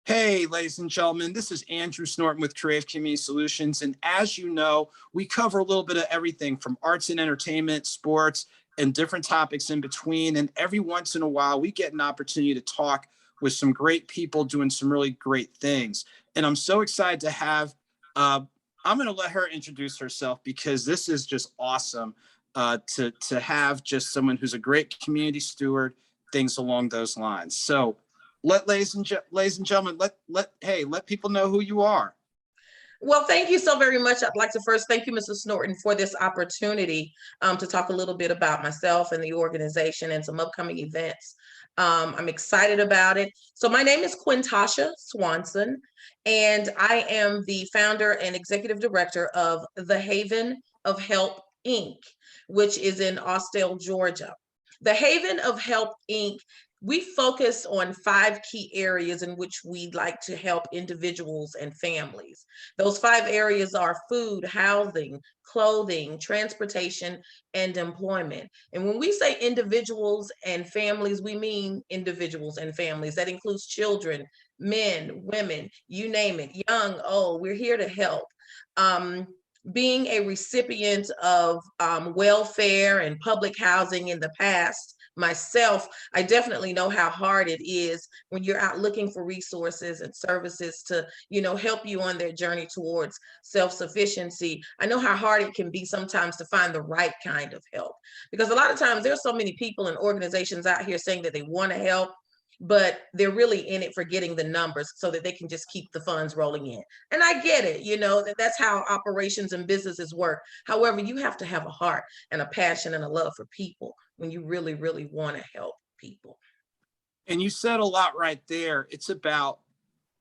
Hey, ladies and gentlemen, this is Andrew Snorton with Creative Community Solutions. And as you know, we cover a little bit of everything from arts and entertainment, sports, and different topics in between. And every once in a while, we get an opportunity to talk with some great people doing some really great things. And I'm so excited to have, uh, I'm going to let her introduce herself because this is just awesome to have just someone who's a great community steward, things along those lines. So, ladies and gentlemen, let people know who you are. Well, thank you so very much. I'd like to first thank you, Mr. Snorton, for this opportunity to talk a little bit about myself and the organization and some upcoming events. I'm excited about it. So my name is Quintasha Swanson, and I am the founder and executive director of the Haven of Help, Inc., which is in Austell, Georgia. The Haven of Help, Inc., we focus on 5 key areas in which we'd like to help individuals and families. Those 5 areas are food, housing, clothing, transportation, and employment. And when we say individuals and families, we mean individuals and families. That includes children, men, women, you name it, young, old. We're here to help. Being a recipient of welfare and public housing in the past, myself, I definitely know how hard it is when you're out looking for resources and services to, help you on their journey towards self-sufficiency. I know how hard it can be sometimes to find the right kind of help, because a lot of times there's so many people and organizations out here saying that they want to help, but they're really in it for getting the numbers so that they can just keep the funds rolling in. And I get it, that's how operations and businesses work. However, you have to have a heart and a passion and a love for people when you really, really want to help people. And you said a lot right there. It's about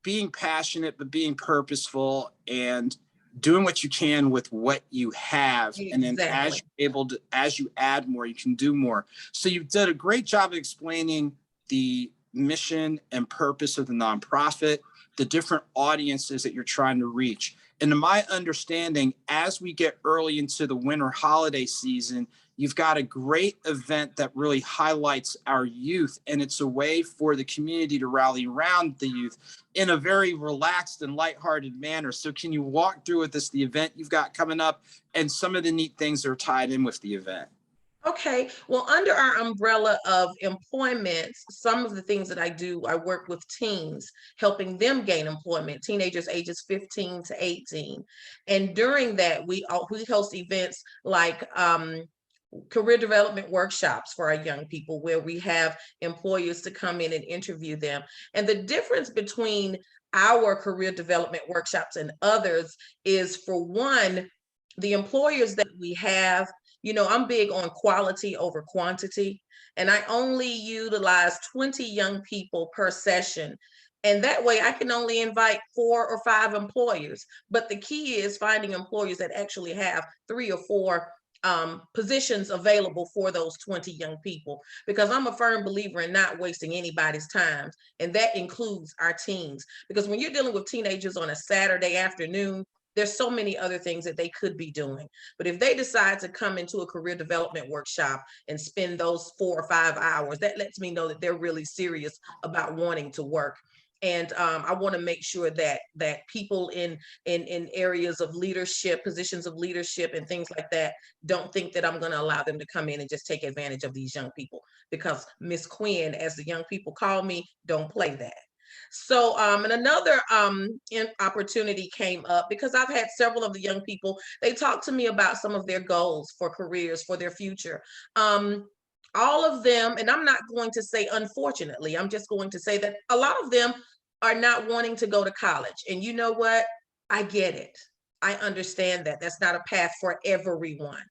being passionate, but being purposeful and doing what you can with what you have. And then Exactly. as you add more, you can do more. So you did a great job of explaining the mission and purpose of the nonprofit, the different audiences that you're trying to reach. And to my understanding, as we get early into the winter holiday season, you've got a great event that really highlights our youth. And it's a way for the community to rally around the youth in a very relaxed and lighthearted manner. So can you walk through with us the event you've got coming up and some of the neat things that are tied in with the event? Okay, well, under our umbrella of employment, some of the things that I do, I work with teens, helping them gain employment, teenagers ages 15 to 18. And during that, we host events like career development workshops for our young people, where we have employers to come in and interview them. And the difference between our career development workshops and others is, for one, the employers that we have, I'm big on quality over quantity, and I only utilize 20 young people per session. And that way I can only invite 4 or 5 employers. But the key is finding employers that actually have 3 or 4 positions available for those 20 young people, because I'm a firm believer in not wasting anybody's time. And that includes our teens, because when you're dealing with teenagers on a Saturday afternoon, there's so many other things that they could be doing. But if they decide to come into a career development workshop and spend those 4 or 5 hours, that lets me know that they're really serious about wanting to work. And I want to make sure that people in areas of leadership, positions of leadership and things like that, don't think that I'm going to allow them to come in and just take advantage of these young people, because Miss Quinn, as the young people call me, don't play that. So, and another opportunity came up because I've had several of the young people, they talked to me about some of their goals for careers, for their future. All of them, and I'm not going to say unfortunately, I'm just going to say that a lot of them are not wanting to go to college. And you know what? I get it. I understand that. That's not a path for everyone.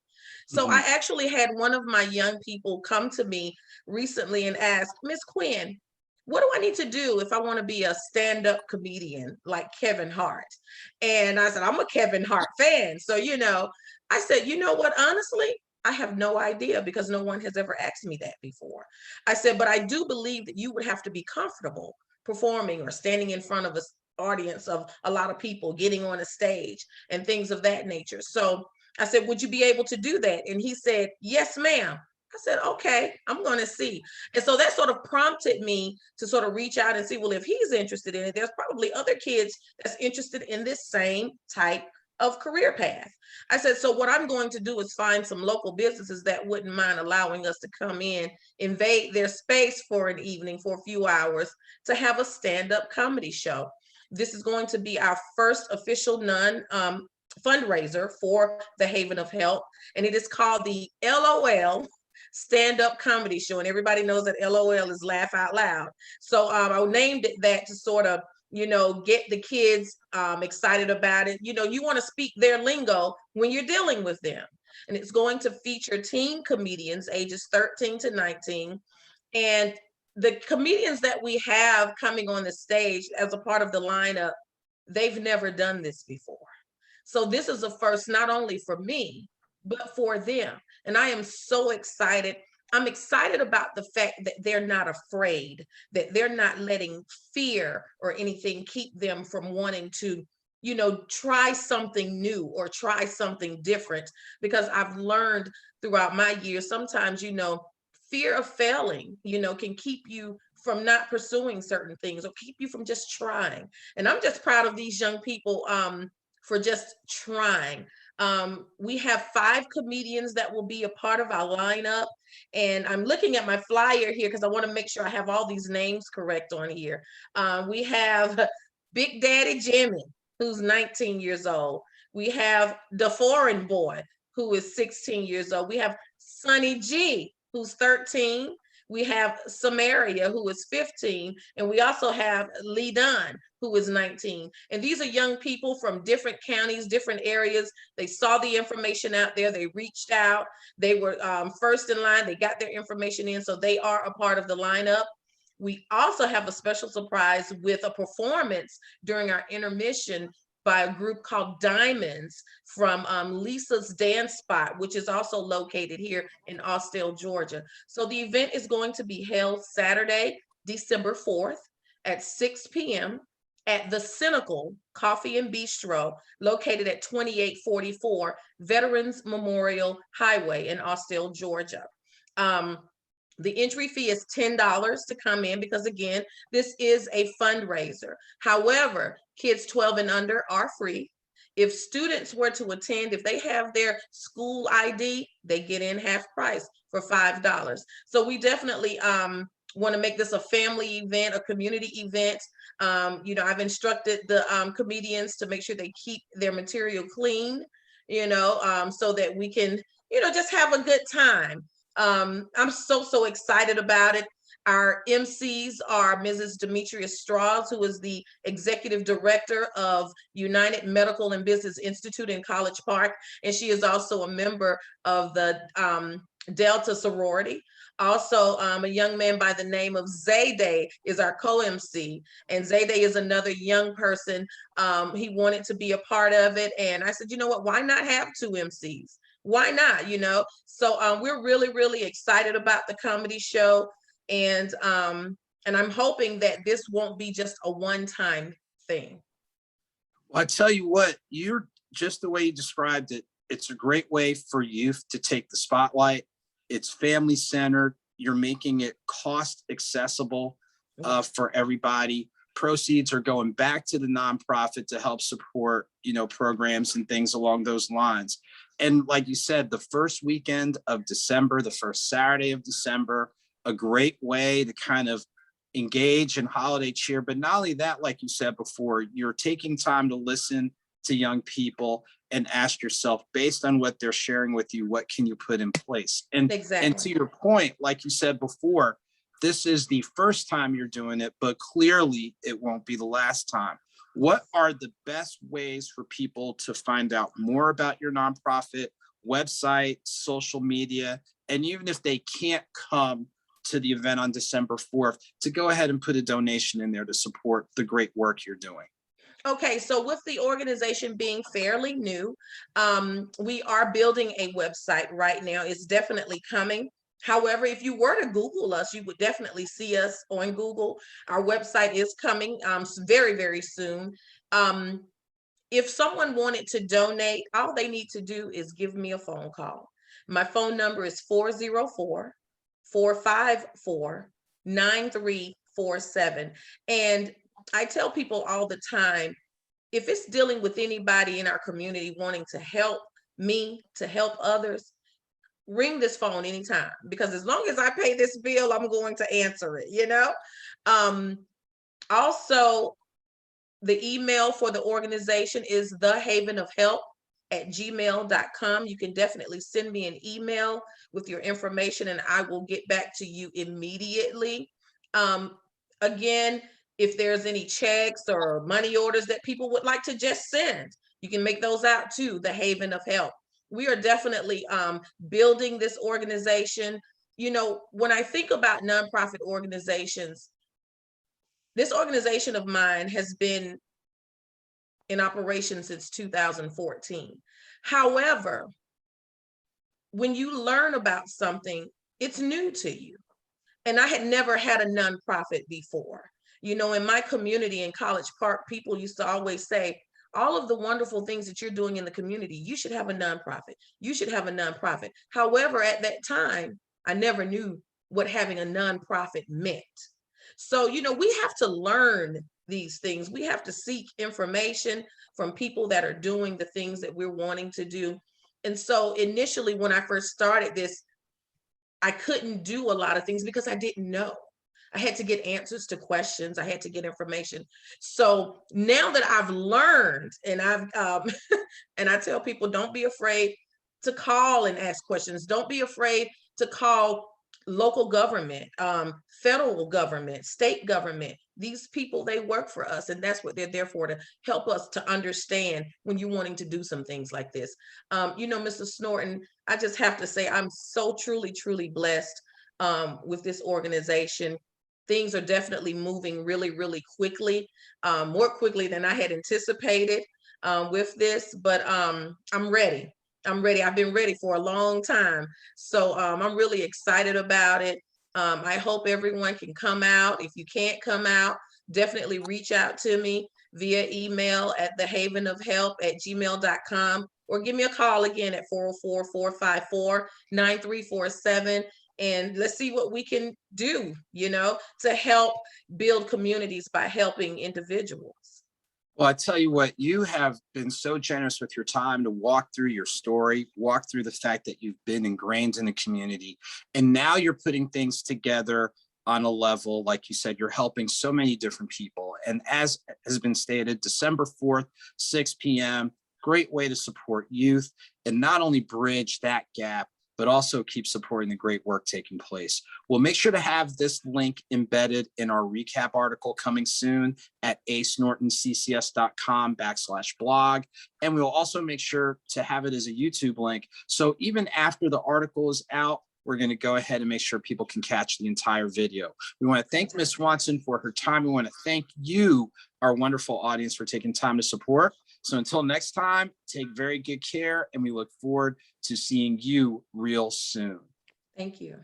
So I actually had one of my young people come to me recently and ask, Miss Quinn, what do I need to do if I want to be a stand-up comedian like Kevin Hart? And I said, I'm a Kevin Hart fan. So, I said, you know what, honestly, I have no idea, because no one has ever asked me that before. I said, but I do believe that you would have to be comfortable performing or standing in front of an audience of a lot of people, getting on a stage and things of that nature. So I said, would you be able to do that? And he said, yes, ma'am. I said, okay, I'm going to see. And so that sort of prompted me to sort of reach out and see, well, if he's interested in it, there's probably other kids that's interested in this same type of career path. I said, so what I'm going to do is find some local businesses that wouldn't mind allowing us to come in, invade their space for an evening, for a few hours, to have a stand-up comedy show. This is going to be our first official fundraiser for the Haven of Help, and it is called the LOL stand-up comedy show. And everybody knows that LOL is laugh out loud. So I named it that to sort of, get the kids excited about it. You want to speak their lingo when you're dealing with them. And it's going to feature teen comedians ages 13 to 19. And the comedians that we have coming on the stage as a part of the lineup, they've never done this before. So this is a first, not only for me, but for them. And I am so excited. I'm excited about the fact that they're not afraid, that they're not letting fear or anything keep them from wanting to, try something new or try something different. Because I've learned throughout my years, sometimes, fear of failing, can keep you from not pursuing certain things or keep you from just trying. And I'm just proud of these young people for just trying. We have 5 comedians that will be a part of our lineup. And I'm looking at my flyer here because I want to make sure I have all these names correct on here. We have Big Daddy Jimmy, who's 19 years old. We have the Foreign Boy, who is 16 years old. We have Sonny G, who's 13. We have Samaria, who is 15, and we also have Lee Dunn, who is 19. And these are young people from different counties, different areas. They saw the information out there. They reached out. They were first in line. They got their information in, so they are a part of the lineup. We also have a special surprise with a performance during our intermission by a group called Diamonds from Lisa's Dance Spot, which is also located here in Austell, Georgia. So the event is going to be held Saturday, December 4th at 6 p.m. at the Cynical Coffee and Bistro, located at 2844 Veterans Memorial Highway in Austell, Georgia. The entry fee is $10 to come in because, again, this is a fundraiser. However, kids 12 and under are free. If students were to attend, if they have their school ID, they get in half price for $5. So we definitely want to make this a family event, a community event. I've instructed the comedians to make sure they keep their material clean, so that we can, just have a good time. I'm so excited about it. Our MCs are Mrs. Demetria Strauss, who is the executive director of United Medical and Business Institute in College Park, and she is also a member of the Delta sorority. Also, a young man by the name of Zayday is our co-MC, and Zayday is another young person. He wanted to be a part of it, and I said, you know what, why not have 2 MCs? Why not, So we're really excited about the comedy show, and I'm hoping that this won't be just a one-time thing. Well, I tell you what, you're just the way you described it. It's a great way for youth to take the spotlight. It's family centered. You're making it cost accessible for everybody. Proceeds are going back to the nonprofit to help support, programs and things along those lines. And like you said, the first weekend of December, the first Saturday of December, a great way to kind of engage in holiday cheer. But not only that, like you said before, you're taking time to listen to young people and ask yourself, based on what they're sharing with you, what can you put in place? And to your point, like you said before, this is the first time you're doing it, but clearly it won't be the last time. What are the best ways for people to find out more about your nonprofit, website, social media, and even if they can't come to the event on December 4th, to go ahead and put a donation in there to support the great work you're doing? Okay, so with the organization being fairly new, we are building a website right now. It's definitely coming. However, if you were to Google us, you would definitely see us on Google. Our website is coming very soon. If someone wanted to donate, all they need to do is give me a phone call. My phone number is 404-454-9347. And I tell people all the time, if it's dealing with anybody in our community wanting to help me, to help others, ring this phone anytime, because as long as I pay this bill, I'm going to answer it, you know? Also, the email for the organization is thehavenofhelp@gmail.com. You can definitely send me an email with your information and I will get back to you immediately. Again, if there's any checks or money orders that people would like to just send, you can make those out to the Haven of Help. We are definitely building this organization. You know, when I think about nonprofit organizations, this organization of mine has been in operation since 2014. However, when you learn about something, it's new to you. And I had never had a nonprofit before. You know, in my community in College Park, people used to always say, all of the wonderful things that you're doing in the community, you should have a nonprofit. You should have a nonprofit. However, at that time, I never knew what having a nonprofit meant. So, you know, we have to learn these things. We have to seek information from people that are doing the things that we're wanting to do. And so initially, when I first started this, I couldn't do a lot of things because I didn't know. I had to get answers to questions. I had to get information. So now that I've learned, and and I tell people, don't be afraid to call and ask questions. Don't be afraid to call local government, federal government, state government. These people, they work for us, and that's what they're there for, to help us to understand when you're wanting to do some things like this. You know, Mr. Snorton, I just have to say I'm so truly blessed with this organization. Things are definitely moving really quickly, more quickly than I had anticipated with this, but I'm ready. I'm ready. I've been ready for a long time. So I'm really excited about it. I hope everyone can come out. If you can't come out, definitely reach out to me via email at thehavenofhelp@gmail.com, or give me a call again at 404-454-9347. And let's see what we can do, you know, to help build communities by helping individuals. Well, I tell you what, you have been so generous with your time to walk through your story, walk through the fact that you've been ingrained in the community, and now you're putting things together on a level, like you said, you're helping so many different people. And as has been stated, December 4th, 6 p.m., great way to support youth and not only bridge that gap, but also keep supporting the great work taking place. We'll make sure to have this link embedded in our recap article coming soon at asnortonccs.com/blog. And we'll also make sure to have it as a YouTube link. So even after the article is out, we're going to go ahead and make sure people can catch the entire video. We want to thank Ms. Swanson for her time. We want to thank you, our wonderful audience, for taking time to support. So until next time, take very good care, and we look forward to seeing you real soon. Thank you.